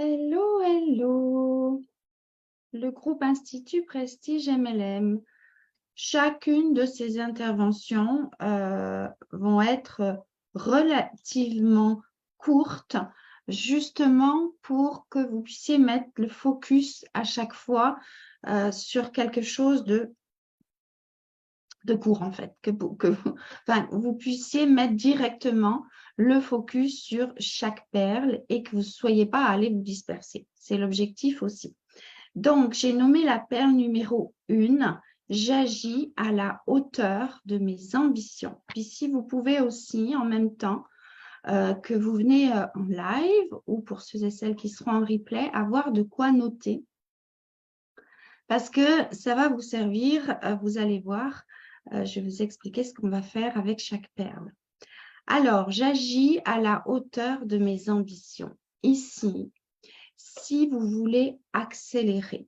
Hello, hello, le groupe Institut Prestige MLM. Chacune de ces interventions vont être relativement courtes, justement pour que vous puissiez mettre le focus à chaque fois sur quelque chose de court en fait, vous puissiez mettre directement le focus sur chaque perle et que vous ne soyez pas à aller vous disperser. C'est l'objectif aussi. Donc, j'ai nommé la perle numéro 1. J'agis à la hauteur de mes ambitions. Puis si vous pouvez aussi, en même temps que vous venez en live ou pour ceux et celles qui seront en replay, avoir de quoi noter. Parce que ça va vous servir, vous allez voir, je vais vous expliquer ce qu'on va faire avec chaque perle. Alors, j'agis à la hauteur de mes ambitions. Ici, si vous voulez accélérer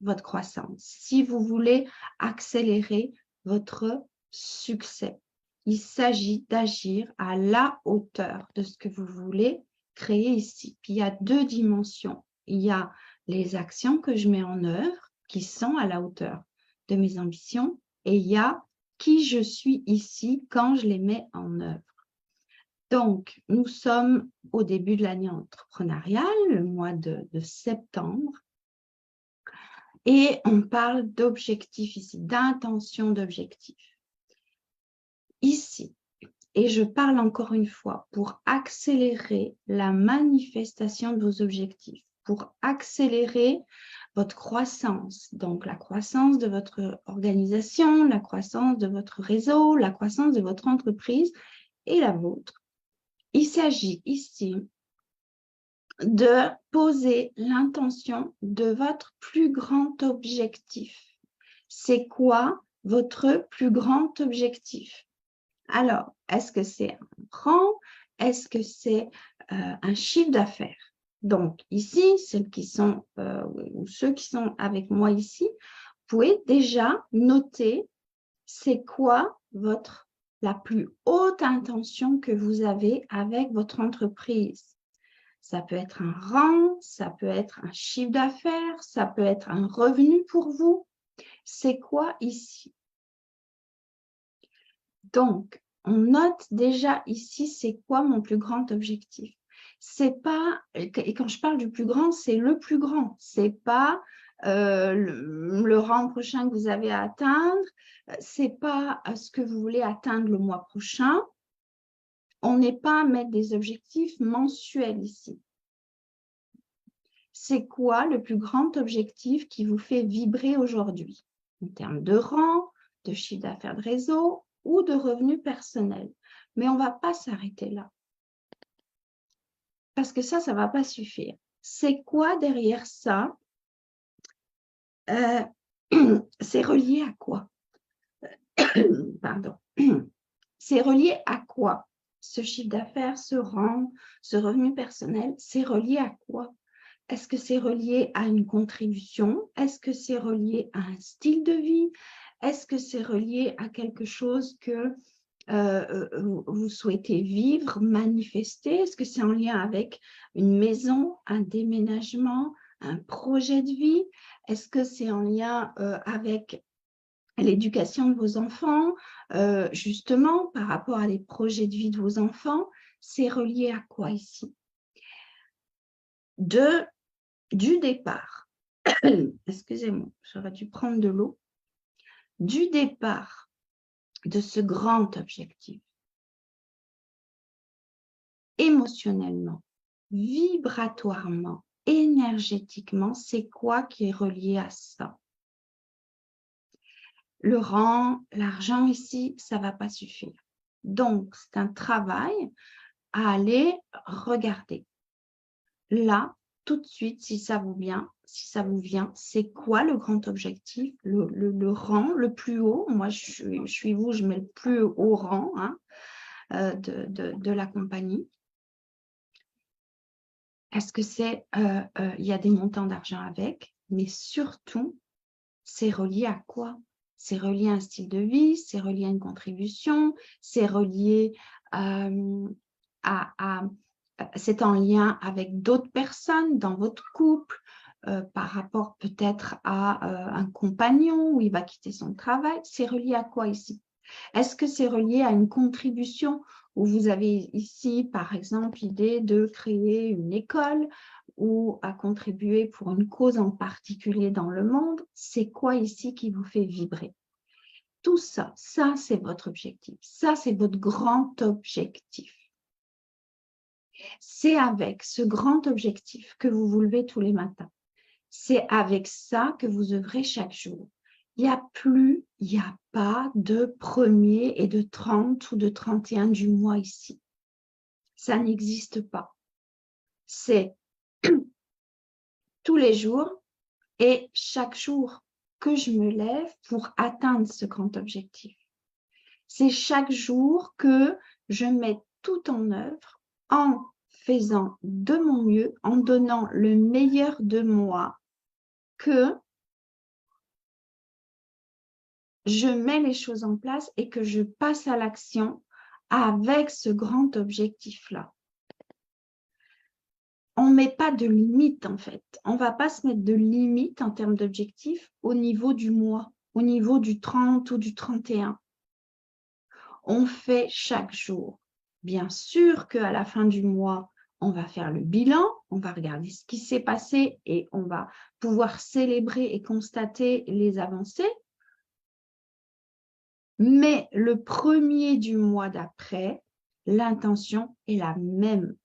votre croissance, si vous voulez accélérer votre succès, il s'agit d'agir à la hauteur de ce que vous voulez créer ici. Puis il y a deux dimensions. Il y a les actions que je mets en œuvre qui sont à la hauteur de mes ambitions et il y a qui je suis ici quand je les mets en œuvre. Donc, nous sommes au début de l'année entrepreneuriale, le mois de septembre, et on parle d'objectifs ici, d'intention d'objectifs. Ici, et je parle encore une fois, pour accélérer la manifestation de vos objectifs, pour accélérer votre croissance, donc la croissance de votre organisation, la croissance de votre réseau, la croissance de votre entreprise et la vôtre. Il s'agit ici de poser l'intention de votre plus grand objectif. C'est quoi votre plus grand objectif? Alors, est-ce que c'est un rang? Est-ce que c'est un chiffre d'affaires? Donc, ici, celles qui sont, ou ceux qui sont avec moi ici, vous pouvez déjà noter c'est quoi la plus haute intention que vous avez avec votre entreprise. Ça peut être un rang, ça peut être un chiffre d'affaires, ça peut être un revenu pour vous. C'est quoi ici? Donc, on note déjà ici, c'est quoi mon plus grand objectif? C'est pas, et quand je parle du plus grand, c'est le plus grand. C'est pas le rang prochain que vous avez à atteindre. C'est pas ce que vous voulez atteindre le mois prochain. On n'est pas à mettre des objectifs mensuels ici. C'est quoi le plus grand objectif qui vous fait vibrer aujourd'hui en termes de rang, de chiffre d'affaires de réseau ou de revenus personnels? Mais on ne va pas s'arrêter là. Parce que ça ne va pas suffire. C'est quoi derrière ça? C'est relié à quoi? Pardon. C'est relié à quoi? Ce chiffre d'affaires, ce rang, ce revenu personnel, c'est relié à quoi? Est-ce que c'est relié à une contribution? Est-ce que c'est relié à un style de vie? Est-ce que c'est relié à quelque chose que vous souhaitez vivre, manifester? Est-ce que c'est en lien avec une maison, un déménagement, un projet de vie? Est-ce que c'est en lien avec l'éducation de vos enfants, justement, par rapport à les projets de vie de vos enfants? C'est relié à quoi ici? Du départ, excusez-moi, j'aurais dû prendre de l'eau, du départ de ce grand objectif, émotionnellement, vibratoirement, énergétiquement, c'est quoi qui est relié à ça? Le rang, l'argent ici, ça ne va pas suffire. Donc, c'est un travail à aller regarder. Là, tout de suite, si ça vous vient, c'est quoi le grand objectif, le rang le plus haut? Moi, je suis vous, je mets le plus haut rang de la compagnie. Est-ce que c'est, il y a des montants d'argent avec, mais surtout, c'est relié à quoi? C'est relié à un style de vie, c'est relié à une contribution, c'est relié à c'est en lien avec d'autres personnes dans votre couple, par rapport peut-être à un compagnon où il va quitter son travail. C'est relié à quoi ici? Est-ce que c'est relié à une contribution où vous avez ici, par exemple, l'idée de créer une école ou à contribuer pour une cause en particulier dans le monde? C'est quoi ici qui vous fait vibrer? Tout ça, ça c'est votre objectif. Ça c'est votre grand objectif. C'est avec ce grand objectif que vous vous levez tous les matins. C'est avec ça que vous œuvrez chaque jour. Il n'y a pas de 1er et de 30 ou de 31 du mois ici. Ça n'existe pas. C'est tous les jours et chaque jour que je me lève pour atteindre ce grand objectif. C'est chaque jour que je mets tout en œuvre en faisant de mon mieux, en donnant le meilleur de moi, que je mets les choses en place et que je passe à l'action avec ce grand objectif-là. On ne met pas de limite en fait. On ne va pas se mettre de limite en termes d'objectif au niveau du mois, au niveau du 30 ou du 31. On fait chaque jour. Bien sûr qu'à la fin du mois, on va faire le bilan, on va regarder ce qui s'est passé et on va pouvoir célébrer et constater les avancées. Mais le 1er du mois d'après, l'intention est la même.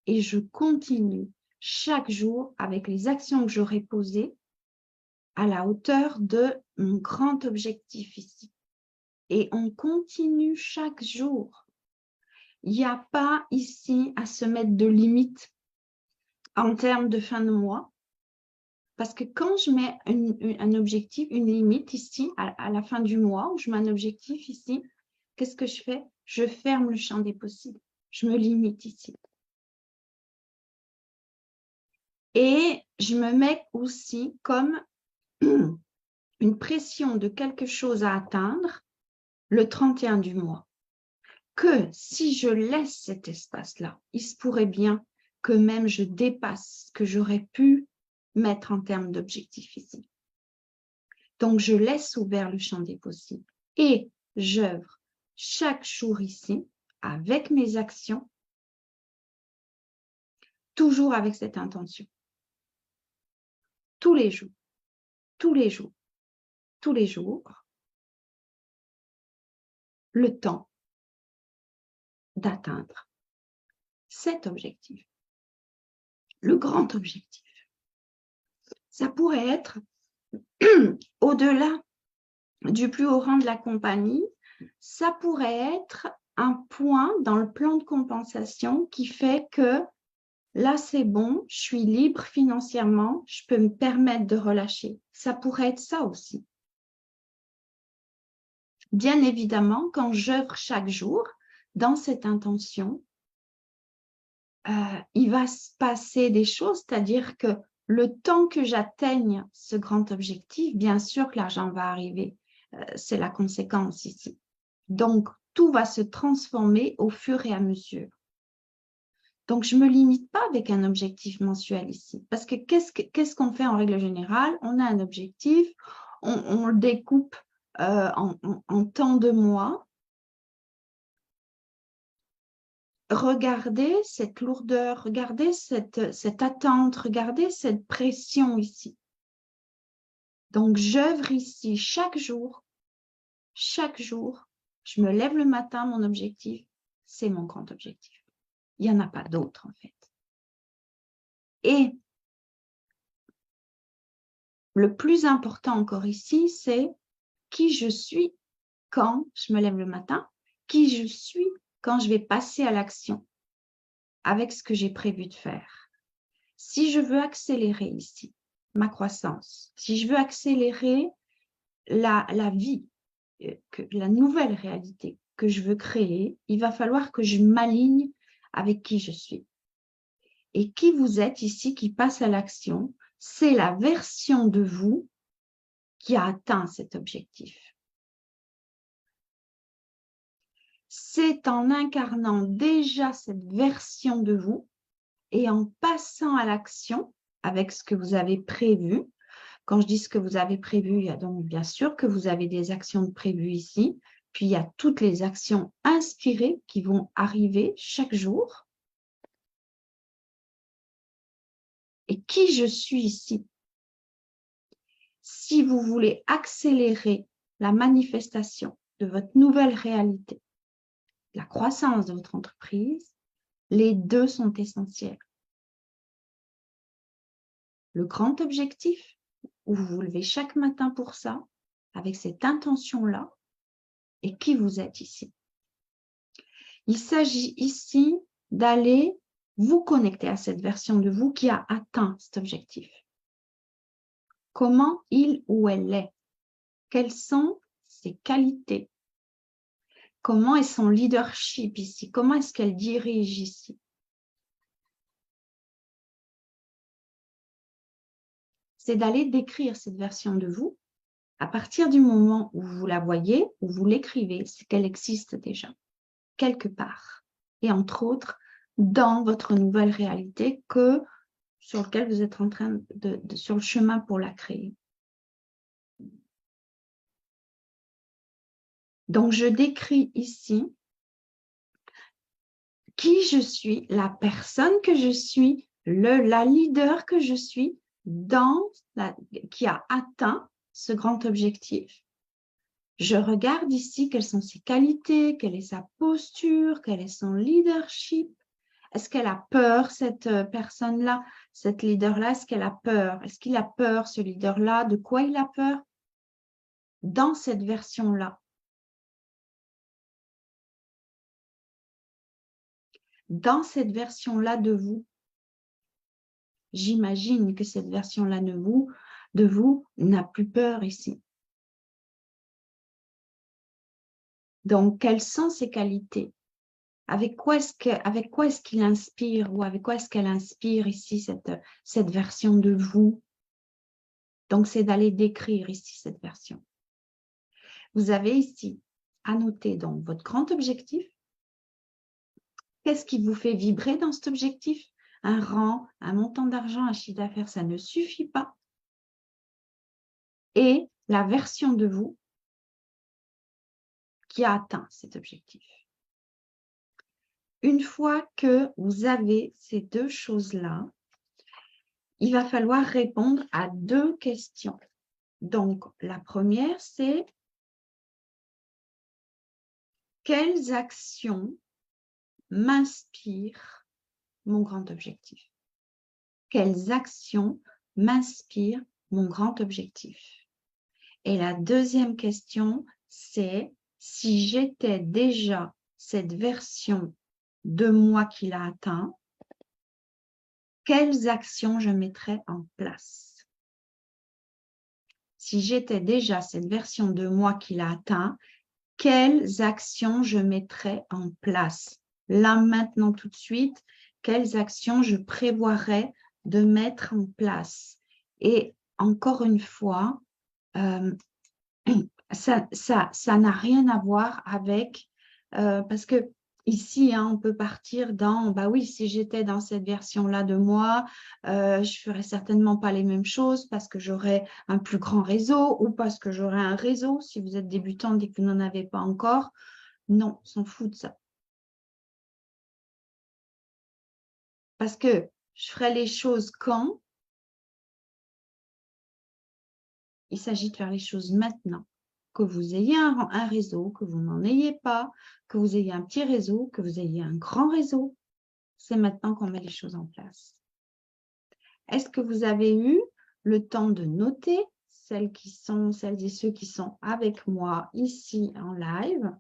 Et je continue chaque jour avec les actions que j'aurai posées à la hauteur de mon grand objectif ici. Et on continue chaque jour. Il n'y a pas ici à se mettre de limite en termes de fin de mois. Parce que quand je mets un objectif, une limite ici, à la fin du mois, où je mets un objectif ici, qu'est-ce que je fais? Je ferme le champ des possibles. Je me limite ici. Et je me mets aussi comme une pression de quelque chose à atteindre le 31 du mois. Que si je laisse cet espace-là, il se pourrait bien que même je dépasse ce que j'aurais pu mettre en termes d'objectifs ici. Donc, je laisse ouvert le champ des possibles et j'œuvre chaque jour ici avec mes actions, toujours avec cette intention. Tous les jours, tous les jours, tous les jours, le temps d'atteindre cet objectif, le grand objectif. Ça pourrait être au-delà du plus haut rang de la compagnie, ça pourrait être un point dans le plan de compensation qui fait que là, c'est bon, je suis libre financièrement, je peux me permettre de relâcher. Ça pourrait être ça aussi. Bien évidemment, quand j'œuvre chaque jour dans cette intention, il va se passer des choses, c'est-à-dire que le temps que j'atteigne ce grand objectif, bien sûr que l'argent va arriver. C'est la conséquence ici. Donc, tout va se transformer au fur et à mesure. Donc, je ne me limite pas avec un objectif mensuel ici. Parce que qu'est-ce qu'on fait en règle générale? On a un objectif, on le découpe en temps de mois. Regardez cette lourdeur, regardez cette attente, regardez cette pression ici. Donc, j'œuvre ici chaque jour, je me lève le matin, mon objectif, c'est mon grand objectif. Il n'y en a pas d'autre en fait. Et le plus important encore ici, c'est qui je suis quand je me lève le matin, qui je suis quand je vais passer à l'action avec ce que j'ai prévu de faire. Si je veux accélérer ici ma croissance, si je veux accélérer la vie, la nouvelle réalité que je veux créer, il va falloir que je m'aligne avec qui je suis. Et qui vous êtes ici qui passe à l'action, c'est la version de vous qui a atteint cet objectif. C'est en incarnant déjà cette version de vous et en passant à l'action avec ce que vous avez prévu. Quand je dis ce que vous avez prévu, il y a donc bien sûr que vous avez des actions prévues ici, puis il y a toutes les actions inspirées qui vont arriver chaque jour. Et qui je suis ici? Si vous voulez accélérer la manifestation de votre nouvelle réalité, la croissance de votre entreprise, les deux sont essentiels. Le grand objectif, où vous vous levez chaque matin pour ça, avec cette intention-là, et qui vous êtes ici. Il s'agit ici d'aller vous connecter à cette version de vous qui a atteint cet objectif. Comment il ou elle est? Quelles sont ses qualités? Comment est son leadership ici? Comment est-ce qu'elle dirige ici? C'est d'aller décrire cette version de vous à partir du moment où vous la voyez, où vous l'écrivez, c'est qu'elle existe déjà, quelque part. Et entre autres, dans votre nouvelle réalité sur laquelle vous êtes en train sur le chemin pour la créer. Donc, je décris ici qui je suis, la personne que je suis, la leader que je suis, qui a atteint ce grand objectif. Je regarde ici quelles sont ses qualités, quelle est sa posture, quel est son leadership. Est-ce qu'elle a peur, cette personne-là, cette leader-là? Est-ce qu'elle a peur? Est-ce qu'il a peur, ce leader-là? De quoi il a peur? Dans cette version-là. Dans cette version-là de vous, j'imagine que cette version-là de vous n'a plus peur ici. Donc, quelles sont ses qualités? Avec quoi est-ce qu'il inspire ou avec quoi est-ce qu'elle inspire ici cette version de vous? Donc, c'est d'aller décrire ici cette version. Vous avez ici à noter donc votre grand objectif. Qu'est-ce qui vous fait vibrer dans cet objectif? Un rang, un montant d'argent, un chiffre d'affaires, ça ne suffit pas. Et la version de vous qui a atteint cet objectif. Une fois que vous avez ces deux choses-là, il va falloir répondre à deux questions. Donc, la première, c'est quelles actions m'inspirent mon grand objectif? Quelles actions m'inspirent mon grand objectif? Et la deuxième question, c'est si j'étais déjà cette version de moi qui l'a atteint, quelles actions je mettrais en place? Si j'étais déjà cette version de moi qui l'a atteint, quelles actions je mettrais en place? Là, maintenant, tout de suite, quelles actions je prévoirais de mettre en place? Et encore une fois, ça n'a rien à voir avec, parce que ici, on peut partir dans, bah oui, si j'étais dans cette version-là de moi, je ne ferais certainement pas les mêmes choses parce que j'aurais un plus grand réseau ou parce que j'aurais un réseau. Si vous êtes débutant et que vous n'en avez pas encore, non, on s'en fout de ça. Parce que je ferai les choses quand il s'agit de faire les choses maintenant. Que vous ayez un réseau, que vous n'en ayez pas, que vous ayez un petit réseau, que vous ayez un grand réseau, c'est maintenant qu'on met les choses en place. Est-ce que vous avez eu le temps de noter celles et ceux qui sont avec moi ici en live?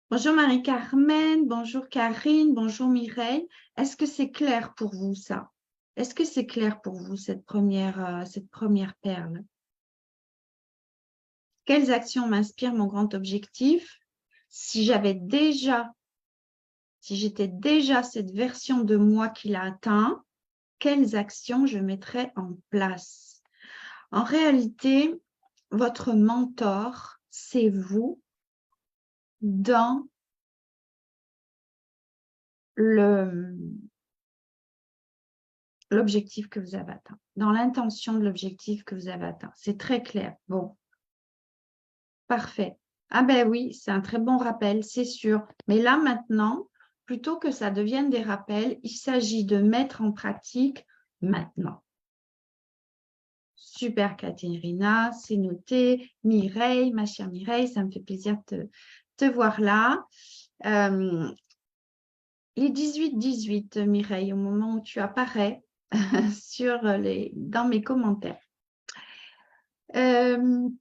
Bonjour Marie-Carmen, bonjour Karine, bonjour Mireille. Est-ce que c'est clair pour vous ça? Est-ce que c'est clair pour vous cette première perle? Quelles actions m'inspirent mon grand objectif? Si j'étais déjà cette version de moi qui l'a atteint, quelles actions je mettrais en place? En réalité, votre mentor, c'est vous dans l'objectif que vous avez atteint, dans l'intention de l'objectif que vous avez atteint. C'est très clair. Bon, parfait. Ah ben oui, c'est un très bon rappel, c'est sûr. Mais là, maintenant, plutôt que ça devienne des rappels, il s'agit de mettre en pratique maintenant. Super, Katerina, c'est noté. Mireille, ma chère Mireille, ça me fait plaisir de te voir là. Les 18-18, Mireille, au moment où tu apparais dans mes commentaires. Il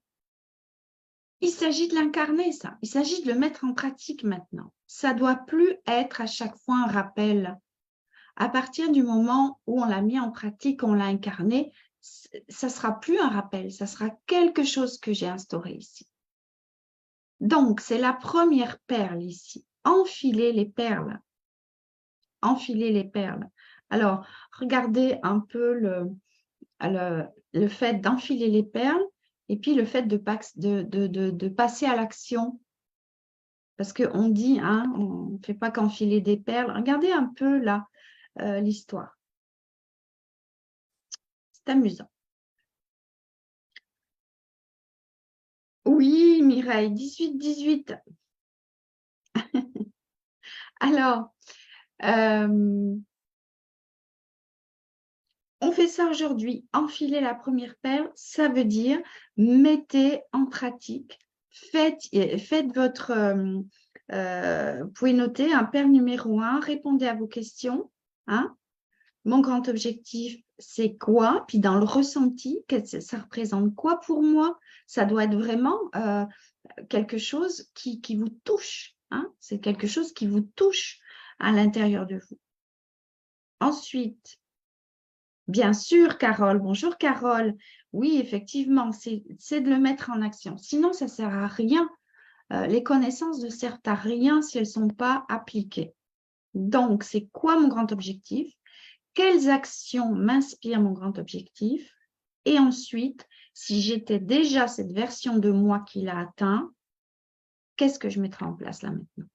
s'agit de l'incarner, ça. Il s'agit de le mettre en pratique maintenant. Ça ne doit plus être à chaque fois un rappel. À partir du moment où on l'a mis en pratique, on l'a incarné, ça ne sera plus un rappel, ça sera quelque chose que j'ai instauré ici. Donc, c'est la première perle ici. Enfiler les perles. Enfiler les perles. Alors, regardez un peu le fait d'enfiler les perles et puis le fait de passer à l'action. Parce qu'on dit, hein, on ne fait pas qu'enfiler des perles. Regardez un peu là l'histoire. C'est amusant. Oui, Mireille, 18-18. Alors, on fait ça aujourd'hui. Enfiler la première perle, ça veut dire mettez en pratique. Faites votre... vous pouvez noter un perle numéro 1, répondez à vos questions. Hein. Mon grand objectif, c'est quoi? Puis dans le ressenti, ça représente quoi pour moi? Ça doit être vraiment quelque chose qui vous touche. Hein? C'est quelque chose qui vous touche à l'intérieur de vous. Ensuite, bien sûr, Carole. Bonjour, Carole. Oui, effectivement, c'est de le mettre en action. Sinon, ça ne sert à rien. Les connaissances ne servent à rien si elles ne sont pas appliquées. Donc, c'est quoi mon grand objectif? Quelles actions m'inspirent mon grand objectif? Et ensuite, si j'étais déjà cette version de moi qui l'a atteint, qu'est-ce que je mettrai en place là maintenant?